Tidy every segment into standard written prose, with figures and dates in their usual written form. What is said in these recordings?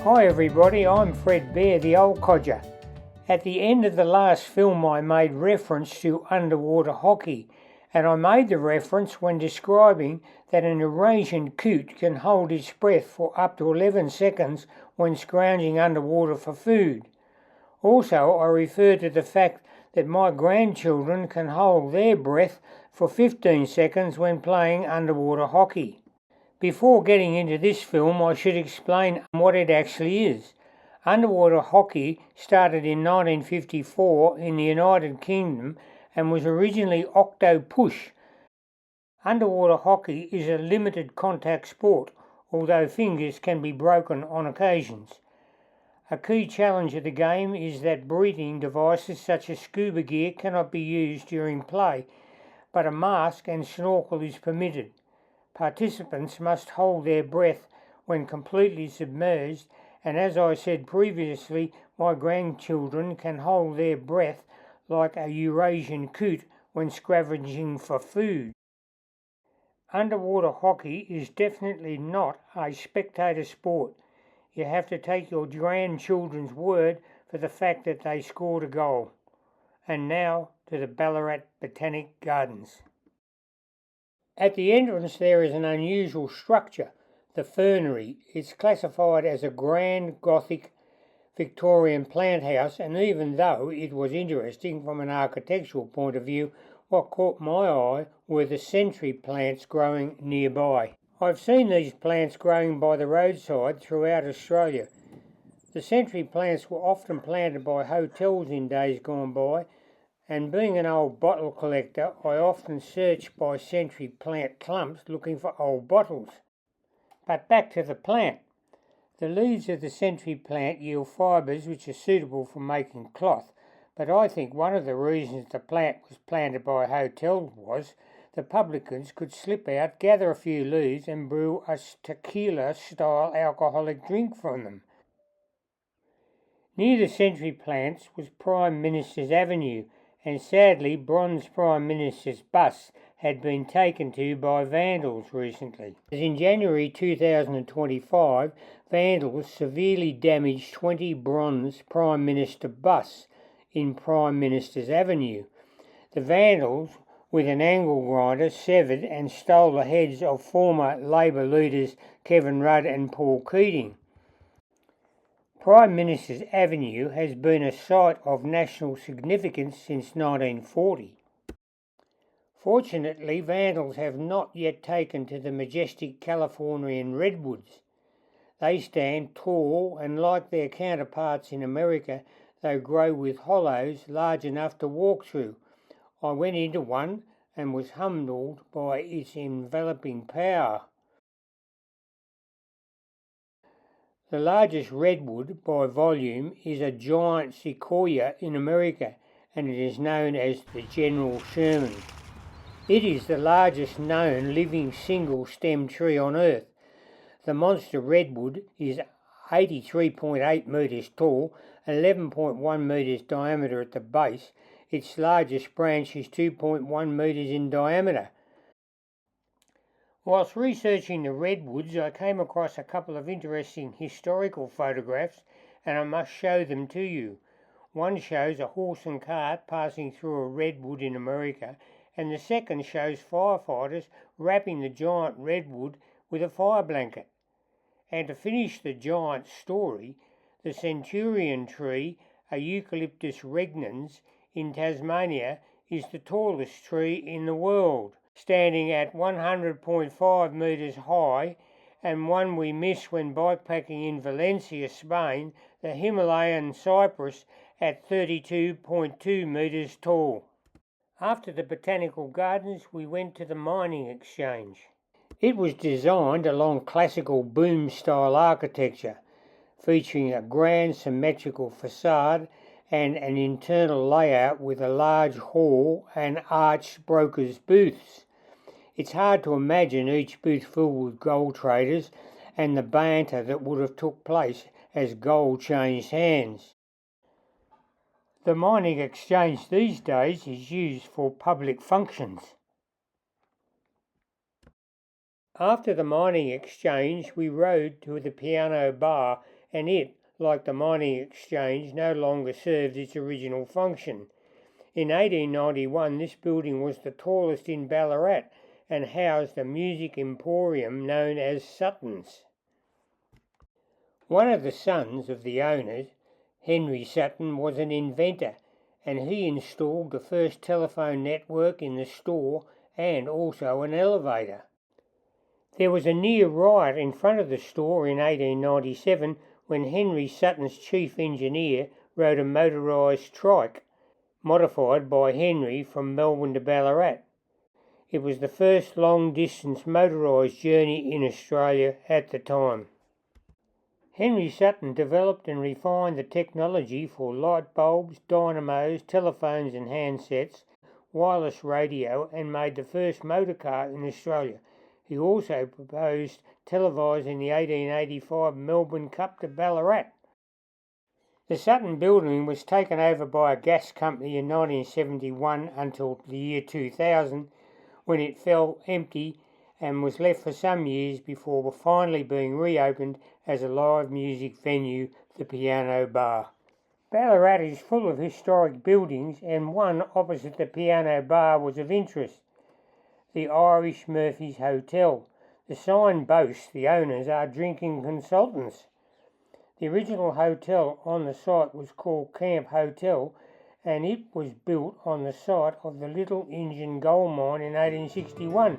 Hi everybody, I'm Fred Bear, the old codger. At the end of the last film I made reference to underwater hockey, and I made the reference when describing that an Eurasian coot can hold its breath for up to 11 seconds when scrounging underwater for food. Also, I referred to the fact that my grandchildren can hold their breath for 15 seconds when playing underwater hockey. Before getting into this film, I should explain what it actually is. Underwater hockey started in 1954 in the United Kingdom and was originally octo-push. Underwater hockey is a limited contact sport, although fingers can be broken on occasions. A key challenge of the game is that breathing devices such as scuba gear cannot be used during play, but a mask and snorkel is permitted. Participants must hold their breath when completely submerged, and as I said previously, my grandchildren can hold their breath like a Eurasian coot when scavenging for food. Underwater hockey is definitely not a spectator sport. You have to take your grandchildren's word for the fact that they scored a goal. And now to the Ballarat Botanic Gardens. At the entrance there is an unusual structure, the fernery. It's classified as a grand Gothic Victorian plant house, and even though it was interesting from an architectural point of view, what caught my eye were the century plants growing nearby. I've seen these plants growing by the roadside throughout Australia. The century plants were often planted by hotels in days gone by, and being an old bottle collector, I often search by century plant clumps looking for old bottles. But back to the plant. The leaves of the century plant yield fibres which are suitable for making cloth, but I think one of the reasons the plant was planted by hotels was the publicans could slip out, gather a few leaves and brew a tequila-style alcoholic drink from them. Near the century plants was Prime Minister's Avenue, and sadly bronze Prime Minister's bust had been taken to by vandals recently. In January 2025, vandals severely damaged 20 bronze Prime Minister busts in Prime Minister's Avenue. The vandals, with an angle grinder, severed and stole the heads of former Labor leaders Kevin Rudd and Paul Keating. Prime Minister's Avenue has been a site of national significance since 1940. Fortunately, vandals have not yet taken to the majestic Californian redwoods. They stand tall, and like their counterparts in America, they grow with hollows large enough to walk through. I went into one and was humbled by its enveloping power. The largest redwood by volume is a giant sequoia in America, and it is known as the General Sherman. It is the largest known living single-stem tree on Earth. The monster redwood is 83.8 metres tall, 11.1 metres diameter at the base. Its largest branch is 2.1 metres in diameter. Whilst researching the redwoods, I came across a couple of interesting historical photographs, and I must show them to you. One shows a horse and cart passing through a redwood in America, and the second shows firefighters wrapping the giant redwood with a fire blanket. And to finish the giant story, the centurion tree, a Eucalyptus regnans, in Tasmania, is the tallest tree in the world, standing at 100.5 metres high, and one we miss when bikepacking in Valencia, Spain, the Himalayan cypress at 32.2 metres tall. After the Botanical Gardens, we went to the Mining Exchange. It was designed along classical boom-style architecture, featuring a grand symmetrical facade and an internal layout with a large hall and arched brokers' booths. It's hard to imagine each booth filled with gold traders and the banter that would have took place as gold changed hands. The Mining Exchange these days is used for public functions. After the Mining Exchange, we rode to the Piano Bar and it, like the mining exchange, no longer served its original function. In 1891 this building was the tallest in Ballarat and housed a music emporium known as Sutton's. One of the sons of the owners, Henry Sutton, was an inventor, and he installed the first telephone network in the store and also an elevator. There was a near riot in front of the store in 1897 when Henry Sutton's chief engineer rode a motorised trike, modified by Henry from Melbourne to Ballarat. It was the first long-distance motorised journey in Australia at the time. Henry Sutton developed and refined the technology for light bulbs, dynamos, telephones and handsets, wireless radio, and made the first motor car in Australia. He also proposed televising the 1885 Melbourne Cup to Ballarat. The Sutton building was taken over by a gas company in 1971 until the year 2000, when it fell empty and was left for some years before finally being reopened as a live music venue, the Piano Bar. Ballarat is full of historic buildings, and one opposite the Piano Bar was of interest, the Irish Murphy's Hotel. The sign boasts the owners are drinking consultants. The original hotel on the site was called Camp Hotel, and it was built on the site of the Little Injun Gold Mine in 1861.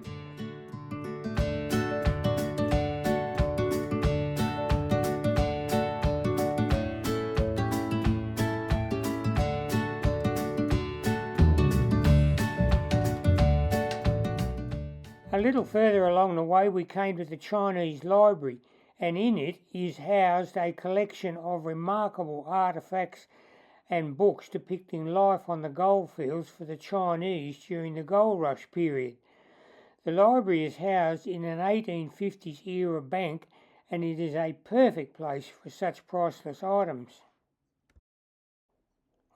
A little further along the way we came to the Chinese Library, and in it is housed a collection of remarkable artefacts and books depicting life on the goldfields for the Chinese during the gold rush period. The library is housed in an 1850s era bank, and it is a perfect place for such priceless items.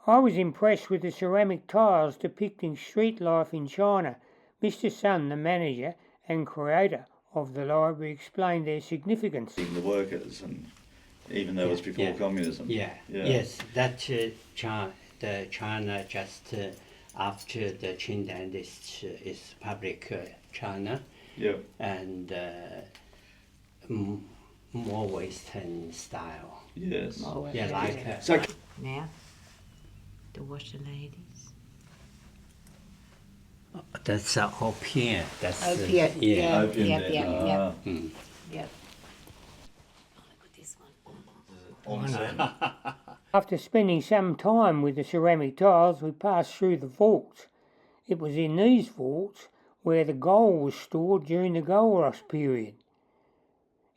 I was impressed with the ceramic tiles depicting street life in China. Mr. Sun, the manager and creator of the library, explained their significance. The workers, and even though it was before communism. Yes, that the China just after the Qing dynasty is public China. And more Western style. Yes. Like so now to watch the ladies. that's opium. That's Opium. yeah. Opium Yep. then. Yep. After spending some time with the ceramic tiles, we passed through the vaults. It was in these vaults where the gold was stored during the gold rush period.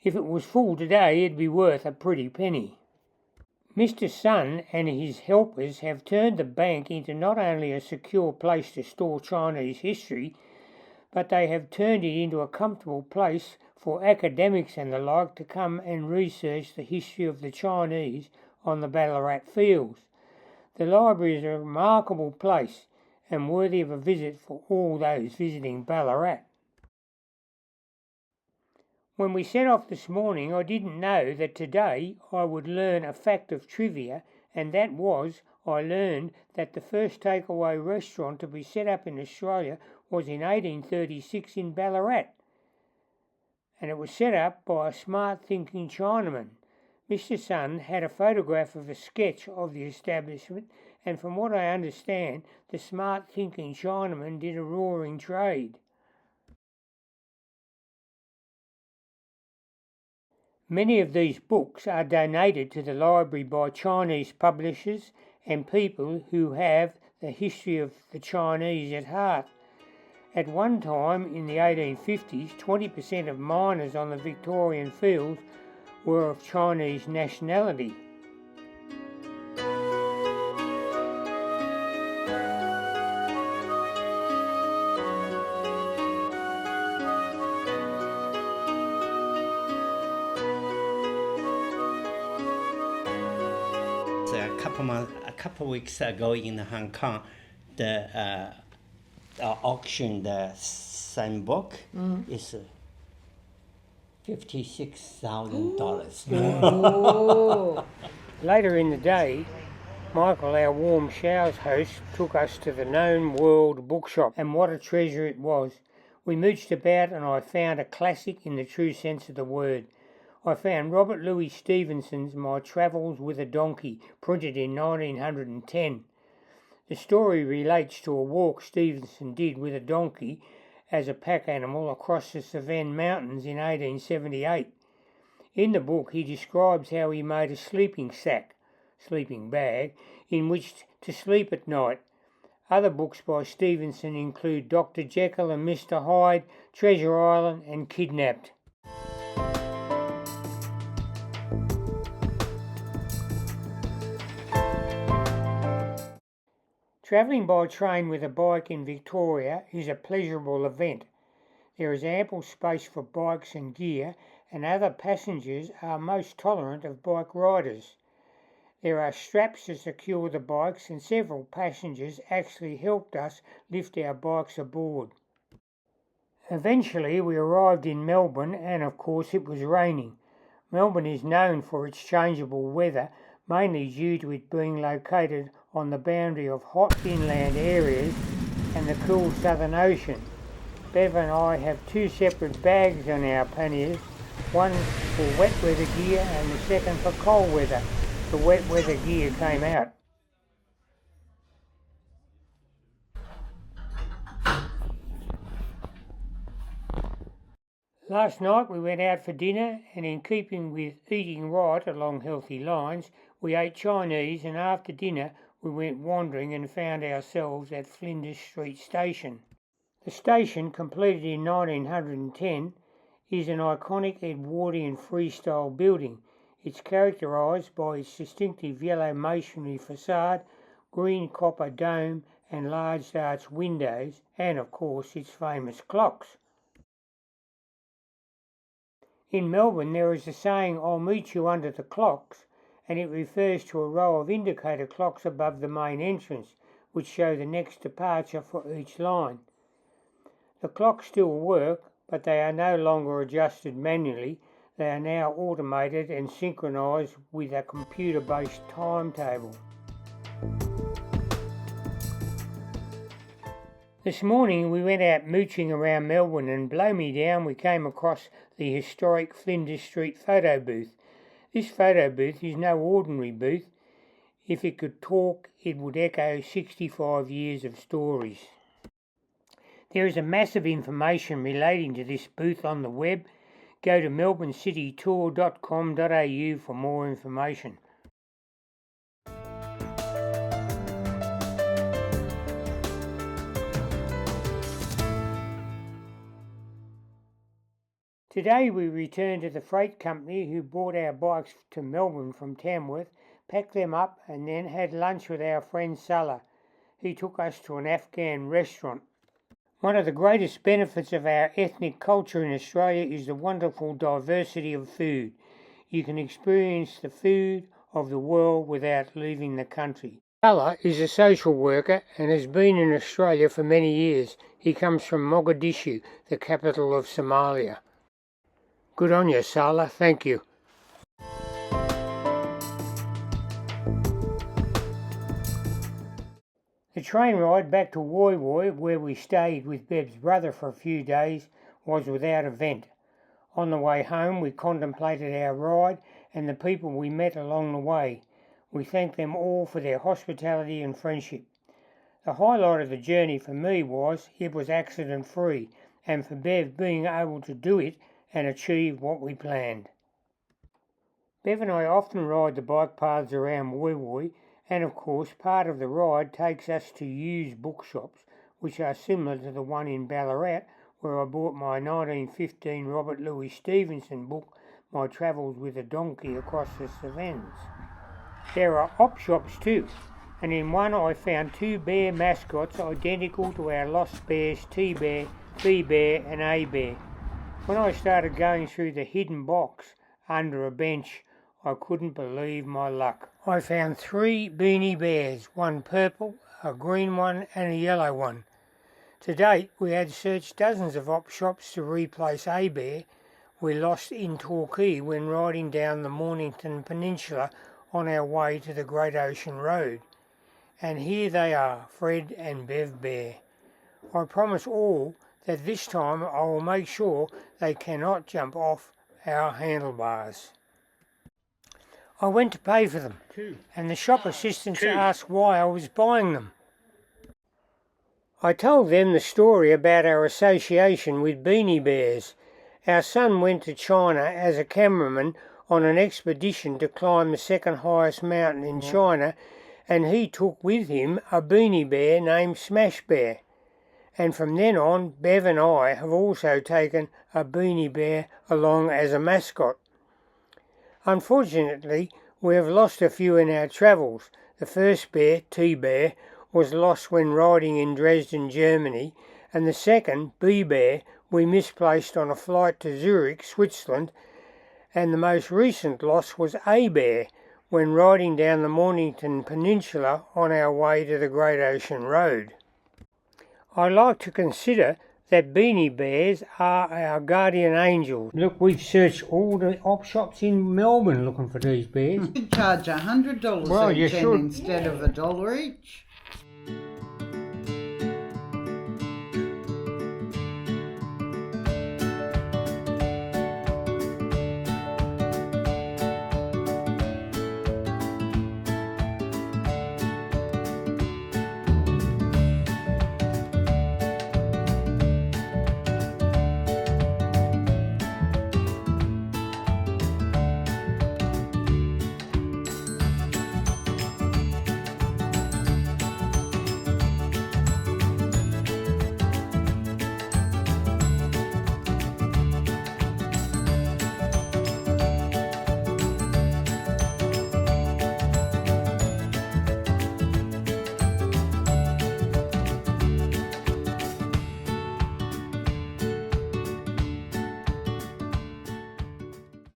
If it was full today, it'd be worth a pretty penny. Mr. Sun and his helpers have turned the bank into not only a secure place to store Chinese history, but they have turned it into a comfortable place for academics and the like to come and research the history of the Chinese on the Ballarat fields. The library is a remarkable place and worthy of a visit for all those visiting Ballarat. When we set off this morning, I didn't know that today I would learn a fact of trivia, and that was I learned that the first takeaway restaurant to be set up in Australia was in 1836 in Ballarat, and it was set up by a smart-thinking Chinaman. Mr. Sun had a photograph of a sketch of the establishment, and from what I understand, the smart-thinking Chinaman did a roaring trade. Many of these books are donated to the library by Chinese publishers and people who have the history of the Chinese at heart. At one time in the 1850s, 20% of miners on the Victorian fields were of Chinese nationality. A couple weeks ago in Hong Kong, the auction, the same book is $56,000. Oh. Later in the day, Michael, our warm showers host, took us to the known world bookshop, and what a treasure it was. We mooched about and I found a classic in the true sense of the word. I found Robert Louis Stevenson's My Travels with a Donkey, printed in 1910. The story relates to a walk Stevenson did with a donkey as a pack animal across the Cevennes Mountains in 1878. In the book he describes how he made a sleeping bag, in which to sleep at night. Other books by Stevenson include Dr. Jekyll and Mr. Hyde, Treasure Island and Kidnapped. Travelling by train with a bike in Victoria is a pleasurable event. There is ample space for bikes and gear, and other passengers are most tolerant of bike riders. There are straps to secure the bikes, and several passengers actually helped us lift our bikes aboard. Eventually we arrived in Melbourne, and of course it was raining. Melbourne is known for its changeable weather, mainly due to it being located on the boundary of hot inland areas and the cool Southern Ocean. Bev and I have two separate bags on our panniers, one for wet weather gear and the second for cold weather. The wet weather gear came out. Last night we went out for dinner, and in keeping with eating right along healthy lines, we ate Chinese, and after dinner we went wandering and found ourselves at Flinders Street Station. The station, completed in 1910, is an iconic Edwardian freestyle building. It's characterised by its distinctive yellow masonry facade, green copper dome and large arched windows, and of course its famous clocks. In Melbourne there is a saying, "I'll meet you under the clocks," and it refers to a row of indicator clocks above the main entrance, which show the next departure for each line. The clocks still work, but they are no longer adjusted manually. They are now automated and synchronised with a computer-based timetable. This morning we went out mooching around Melbourne, and blow me down we came across the historic Flinders Street photo booth. This photo booth is no ordinary booth. If it could talk, it would echo 65 years of stories. There is a massive information relating to this booth on the web. Go to melbournecitytour.com.au for more information. Today we returned to the freight company who brought our bikes to Melbourne from Tamworth, packed them up and then had lunch with our friend Salah. He took us to an Afghan restaurant. One of the greatest benefits of our ethnic culture in Australia is the wonderful diversity of food. You can experience the food of the world without leaving the country. Salah is a social worker and has been in Australia for many years. He comes from Mogadishu, the capital of Somalia. Good on you, Salah. Thank you. The train ride back to Woy Woy, where we stayed with Beb's brother for a few days, was without event. On the way home we contemplated our ride and the people we met along the way. We thanked them all for their hospitality and friendship. The highlight of the journey for me was it was accident-free, and for Bev being able to do it and achieve what we planned. Bev and I often ride the bike paths around Woy Woy, and of course part of the ride takes us to used bookshops, which are similar to the one in Ballarat, where I bought my 1915 Robert Louis Stevenson book, My Travels with a Donkey Across the Cevennes. There are op shops too, and in one I found two bear mascots identical to our lost bears, T-Bear, B-Bear and A-Bear. When I started going through the hidden box under a bench, I couldn't believe my luck. I found 3 beanie bears, one purple, a green one and a yellow one. To date, we had searched dozens of op shops to replace A-Bear. we lost in Torquay when riding down the Mornington Peninsula on our way to the Great Ocean Road. And here they are, Fred and Bev Bear. I promise all that this time I will make sure they cannot jump off our handlebars. I went to pay for them, and the shop assistants asked why I was buying them. I told them the story about our association with beanie bears. Our son went to China as a cameraman on an expedition to climb the second highest mountain in China, and he took with him a beanie bear named Smash Bear. And from then on, Bev and I have also taken a beanie bear along as a mascot. Unfortunately, we have lost a few in our travels. The first bear, T-Bear, was lost when riding in Dresden, Germany, and the second, B-Bear, we misplaced on a flight to Zurich, Switzerland, and the most recent loss was A-Bear when riding down the Mornington Peninsula on our way to the Great Ocean Road. I like to consider that beanie bears are our guardian angels. Look, we've searched all the op shops in Melbourne looking for these bears. You could charge $100 each instead of $1 each.